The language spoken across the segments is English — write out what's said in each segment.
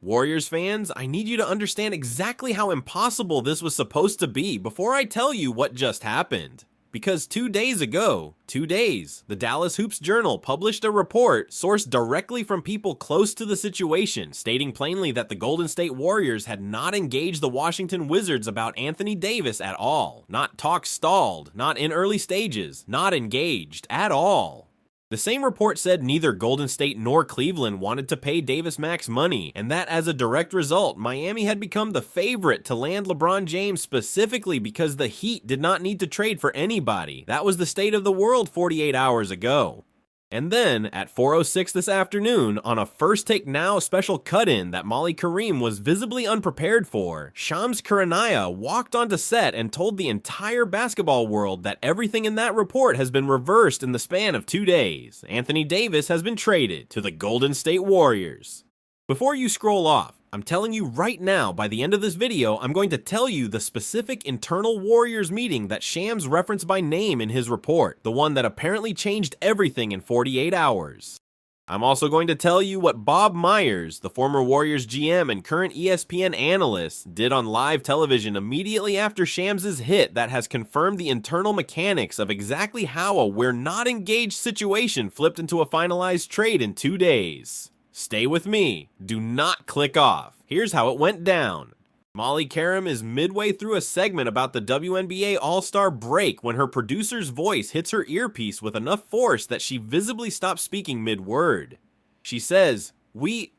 Warriors fans, I need you to understand exactly how impossible this was supposed to be before I tell you what just happened. Because 2 days ago, the Dallas Hoops Journal published a report sourced directly from people close to the situation, stating plainly that the Golden State Warriors had not engaged the Washington Wizards about Anthony Davis at all. Not talks stalled, not in early stages, not engaged at all. The same report said neither Golden State nor Cleveland wanted to pay Davis max money, and that as a direct result, Miami had become the favorite to land LeBron James specifically because the Heat did not need to trade for anybody. That was the state of the world 48 hours ago. And then, at 4:06 this afternoon, on a First Take Now special cut-in that Molly Kareem was visibly unprepared for, Shams Charania walked onto set and told the entire basketball world that everything in that report has been reversed in the span of 2 days. Anthony Davis has been traded to the Golden State Warriors. Before you scroll off, I'm telling you right now, by the end of this video, I'm going to tell you the specific internal Warriors meeting that Shams referenced by name in his report, the one that apparently changed everything in 48 hours. I'm also going to tell you what Bob Myers, the former Warriors GM and current ESPN analyst, did on live television immediately after Shams' hit that has confirmed the internal mechanics of exactly how a we're not engaged situation flipped into a finalized trade in 2 days. Stay with me. Do not click off. Here's how it went down. Molly Karam is midway through a segment about the WNBA All-Star break when her producer's voice hits her earpiece with enough force that she visibly stops speaking mid-word. She says,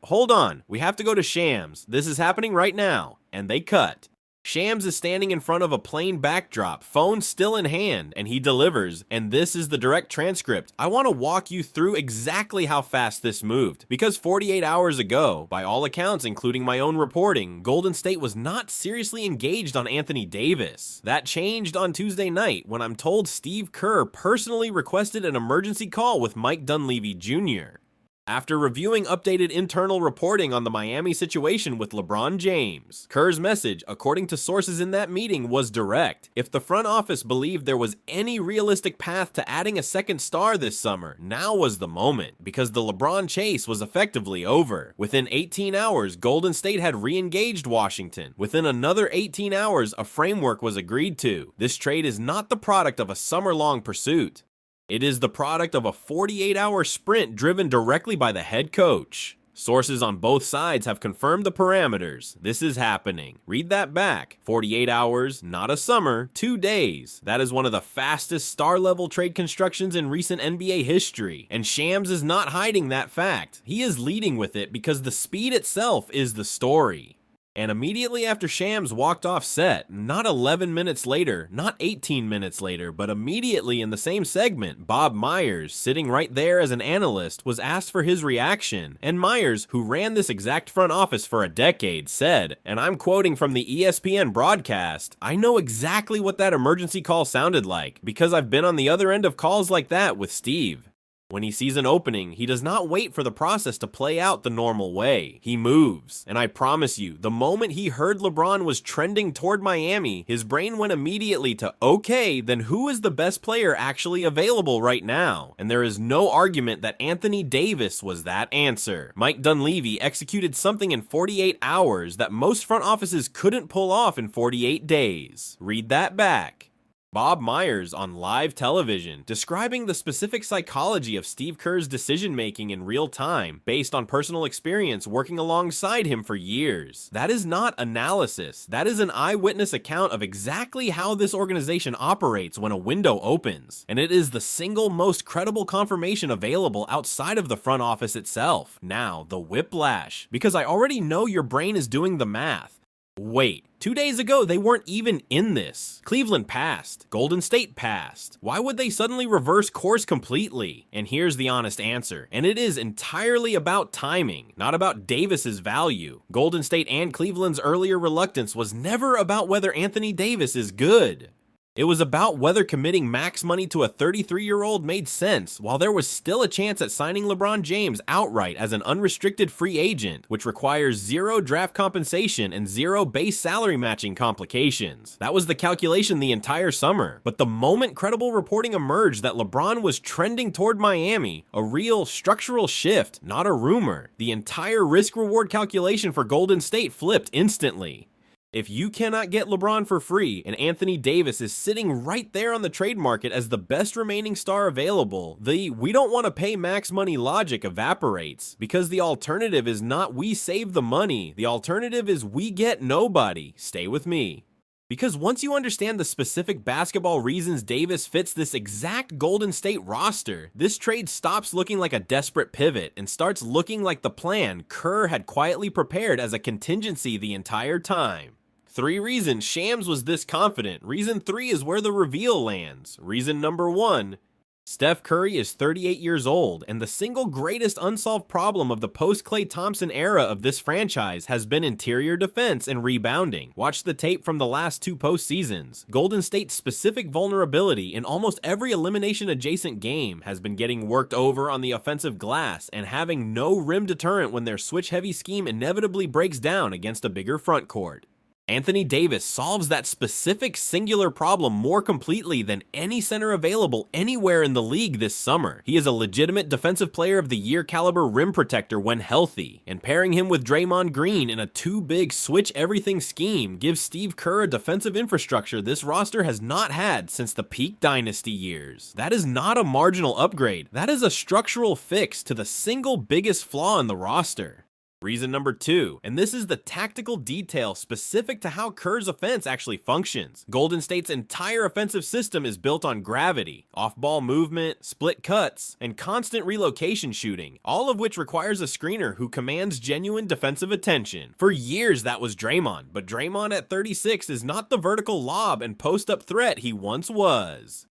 hold on, we have to go to Shams. This is happening right now. And they cut. Shams is standing in front of a plain backdrop, phone still in hand, and he delivers, and this is the direct transcript. I want to walk you through exactly how fast this moved, because 48 hours ago, by all accounts including my own reporting, Golden State was not seriously engaged on Anthony Davis. That changed on Tuesday night when I'm told Steve Kerr personally requested an emergency call with Mike Dunleavy Jr. After reviewing updated internal reporting on the Miami situation with LeBron James, Kerr's message, according to sources in that meeting, was direct. If the front office believed there was any realistic path to adding a second star this summer, now was the moment, because the LeBron chase was effectively over. Within 18 hours, Golden State had re-engaged Washington. Within another 18 hours, a framework was agreed to. This trade is not the product of a summer-long pursuit. It is the product of a 48-hour sprint driven directly by the head coach. Sources on both sides have confirmed the parameters. This is happening. Read that back. 48 hours, not a summer, 2 days. That is one of the fastest star-level trade constructions in recent NBA history. And Shams is not hiding that fact. He is leading with it because the speed itself is the story. And immediately after Shams walked off set, not 11 minutes later, not 18 minutes later, but immediately in the same segment, Bob Myers, sitting right there as an analyst, was asked for his reaction. And Myers, who ran this exact front office for a decade, said, and I'm quoting from the ESPN broadcast, "I know exactly what that emergency call sounded like, because I've been on the other end of calls like that with Steve. When he sees an opening, he does not wait for the process to play out the normal way. He moves. And I promise you, the moment he heard LeBron was trending toward Miami, his brain went immediately to, okay, then who is the best player actually available right now? And there is no argument that Anthony Davis was that answer. Mike Dunleavy executed something in 48 hours that most front offices couldn't pull off in 48 days. Read that back. Bob Myers on live television, describing the specific psychology of Steve Kerr's decision-making in real time, based on personal experience working alongside him for years. That is not analysis. That is an eyewitness account of exactly how this organization operates when a window opens. And it is the single most credible confirmation available outside of the front office itself. Now, the whiplash. Because I already know your brain is doing the math. Wait, 2 days ago they weren't even in this. Cleveland passed. Golden State passed. Why would they suddenly reverse course completely? And here's the honest answer. And it is entirely about timing, not about Davis's value. Golden State and Cleveland's earlier reluctance was never about whether Anthony Davis is good. It was about whether committing max money to a 33-year-old made sense, while there was still a chance at signing LeBron James outright as an unrestricted free agent, which requires zero draft compensation and zero base salary matching complications. That was the calculation the entire summer. But the moment credible reporting emerged that LeBron was trending toward Miami, a real structural shift, not a rumor, the entire risk-reward calculation for Golden State flipped instantly. If you cannot get LeBron for free, and Anthony Davis is sitting right there on the trade market as the best remaining star available, the "we don't want to pay max money" logic evaporates, because the alternative is not "we save the money," the alternative is "we get nobody." Stay with me. Because once you understand the specific basketball reasons Davis fits this exact Golden State roster, this trade stops looking like a desperate pivot and starts looking like the plan Kerr had quietly prepared as a contingency the entire time. 3 reasons Shams was this confident. Reason 3 is where the reveal lands. Reason number 1. Steph Curry is 38 years old, and the single greatest unsolved problem of the post-Klay Thompson era of this franchise has been interior defense and rebounding. Watch the tape from the last 2 postseasons. Golden State's specific vulnerability in almost every elimination-adjacent game has been getting worked over on the offensive glass and having no rim deterrent when their switch-heavy scheme inevitably breaks down against a bigger front court. Anthony Davis solves that specific singular problem more completely than any center available anywhere in the league this summer. He is a legitimate Defensive Player of the Year caliber rim protector when healthy, and pairing him with Draymond Green in a too-big switch-everything scheme gives Steve Kerr a defensive infrastructure this roster has not had since the peak dynasty years. That is not a marginal upgrade. That is a structural fix to the single biggest flaw in the roster. Reason number 2, and this is the tactical detail specific to how Kerr's offense actually functions. Golden State's entire offensive system is built on gravity, off-ball movement, split cuts, and constant relocation shooting, all of which requires a screener who commands genuine defensive attention. For years that was Draymond, but Draymond at 36 is not the vertical lob and post-up threat he once was.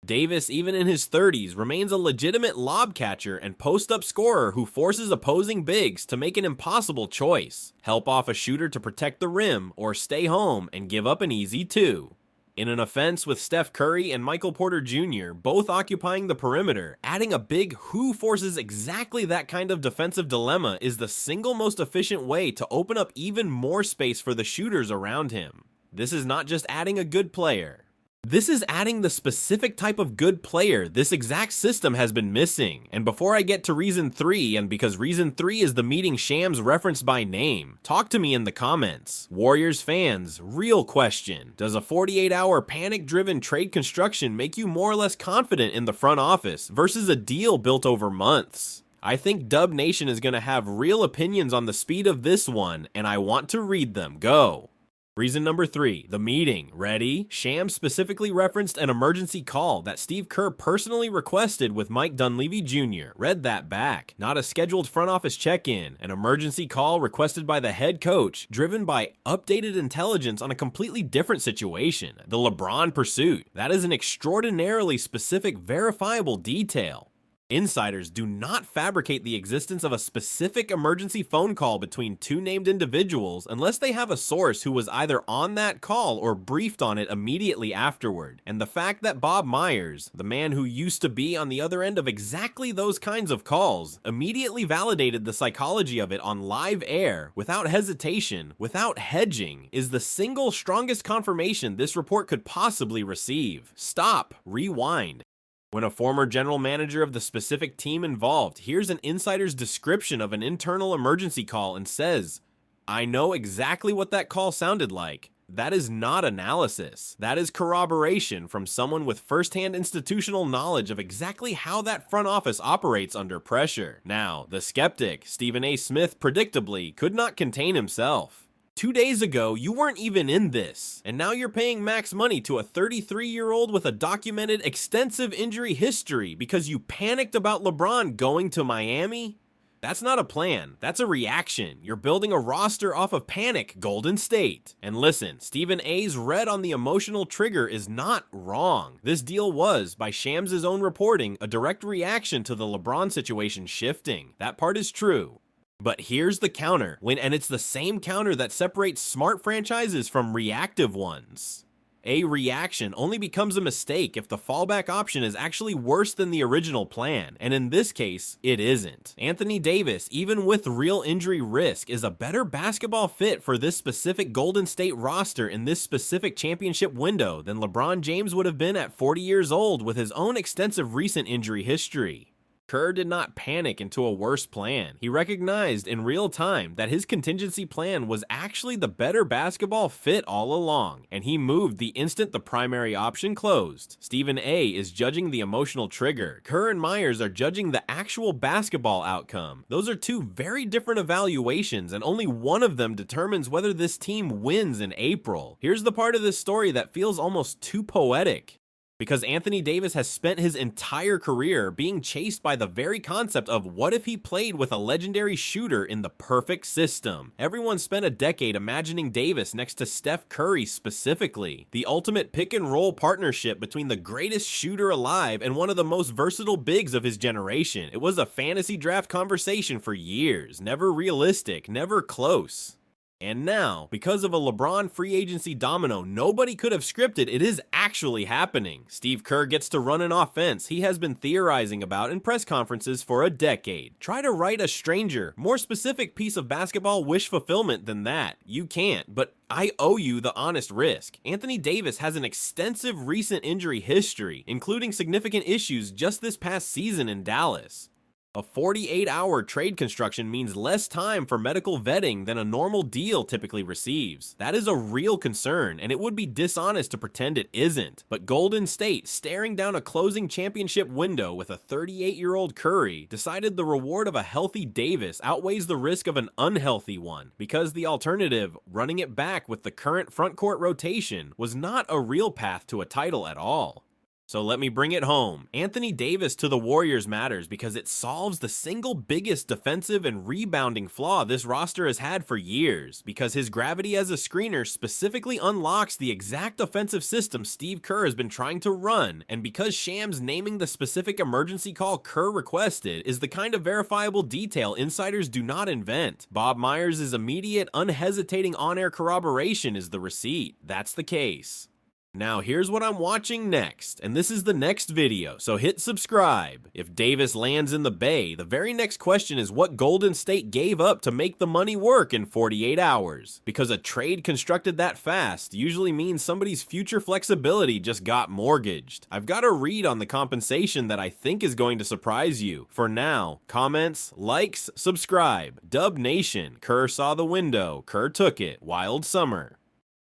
Davis, even in his 30s, remains a legitimate lob catcher and post-up scorer who forces opposing bigs to make an impossible choice: help off a shooter to protect the rim, or stay home and give up an easy 2. In an offense with Steph Curry and Michael Porter Jr. both occupying the perimeter, adding a big who forces exactly that kind of defensive dilemma is the single most efficient way to open up even more space for the shooters around him. This is not just adding a good player. This is adding the specific type of good player this exact system has been missing. And before I get to reason 3, and because reason 3 is the meeting Shams referenced by name, talk to me in the comments. Warriors fans, real question: does a 48-hour panic-driven trade construction make you more or less confident in the front office versus a deal built over months? I think Dub Nation is going to have real opinions on the speed of this one, and I want to read them. Go! Reason number 3, the meeting. Ready? Shams specifically referenced an emergency call that Steve Kerr personally requested with Mike Dunleavy Jr. Read that back. Not a scheduled front office check-in. An emergency call requested by the head coach, driven by updated intelligence on a completely different situation. The LeBron pursuit. That is an extraordinarily specific, verifiable detail. Insiders do not fabricate the existence of a specific emergency phone call between 2 named individuals unless they have a source who was either on that call or briefed on it immediately afterward. And the fact that Bob Myers, the man who used to be on the other end of exactly those kinds of calls, immediately validated the psychology of it on live air, without hesitation, without hedging, is the single strongest confirmation this report could possibly receive. Stop. Rewind. When a former general manager of the specific team involved hears an insider's description of an internal emergency call and says, "I know exactly what that call sounded like," that is not analysis. That is corroboration from someone with first-hand institutional knowledge of exactly how that front office operates under pressure. Now, the skeptic, Stephen A. Smith, predictably could not contain himself. 2 days ago, you weren't even in this, and now you're paying max money to a 33-year-old with a documented extensive injury history because you panicked about LeBron going to Miami? That's not a plan, that's a reaction. You're building a roster off of panic, Golden State. And listen, Stephen A's read on the emotional trigger is not wrong. This deal was, by Shams' own reporting, a direct reaction to the LeBron situation shifting. That part is true. But here's the counter, and it's the same counter that separates smart franchises from reactive ones. A reaction only becomes a mistake if the fallback option is actually worse than the original plan, and in this case, it isn't. Anthony Davis, even with real injury risk, is a better basketball fit for this specific Golden State roster in this specific championship window than LeBron James would have been at 40 years old with his own extensive recent injury history. Kerr did not panic into a worse plan. He recognized in real time that his contingency plan was actually the better basketball fit all along, and he moved the instant the primary option closed. Stephen A. is judging the emotional trigger. Kerr and Myers are judging the actual basketball outcome. Those are two very different evaluations, and only one of them determines whether this team wins in April. Here's the part of this story that feels almost too poetic. Because Anthony Davis has spent his entire career being chased by the very concept of what if he played with a legendary shooter in the perfect system. Everyone spent a decade imagining Davis next to Steph Curry specifically, the ultimate pick and roll partnership between the greatest shooter alive and one of the most versatile bigs of his generation. It was a fantasy draft conversation for years, never realistic, never close. And now, because of a LeBron free agency domino nobody could have scripted, it is actually happening. Steve Kerr gets to run an offense he has been theorizing about in press conferences for a decade. Try to write a stranger, more specific piece of basketball wish fulfillment than that. You can't, but I owe you the honest risk. Anthony Davis has an extensive recent injury history, including significant issues just this past season in Dallas. A 48-hour trade construction means less time for medical vetting than a normal deal typically receives. That is a real concern, and it would be dishonest to pretend it isn't. But Golden State, staring down a closing championship window with a 38-year-old Curry, decided the reward of a healthy Davis outweighs the risk of an unhealthy one, because the alternative, running it back with the current frontcourt rotation, was not a real path to a title at all. So let me bring it home. Anthony Davis to the Warriors matters because it solves the single biggest defensive and rebounding flaw this roster has had for years, because his gravity as a screener specifically unlocks the exact offensive system Steve Kerr has been trying to run, and because Shams naming the specific emergency call Kerr requested is the kind of verifiable detail insiders do not invent. Bob Myers' immediate, unhesitating on-air corroboration is the receipt. That's the case. Now here's what I'm watching next, and this is the next video, so hit subscribe. If Davis lands in the Bay, the very next question is what Golden State gave up to make the money work in 48 hours. Because a trade constructed that fast usually means somebody's future flexibility just got mortgaged. I've got a read on the compensation that I think is going to surprise you. For now, comments, likes, subscribe. Dub Nation, Kerr saw the window, Kerr took it, wild summer.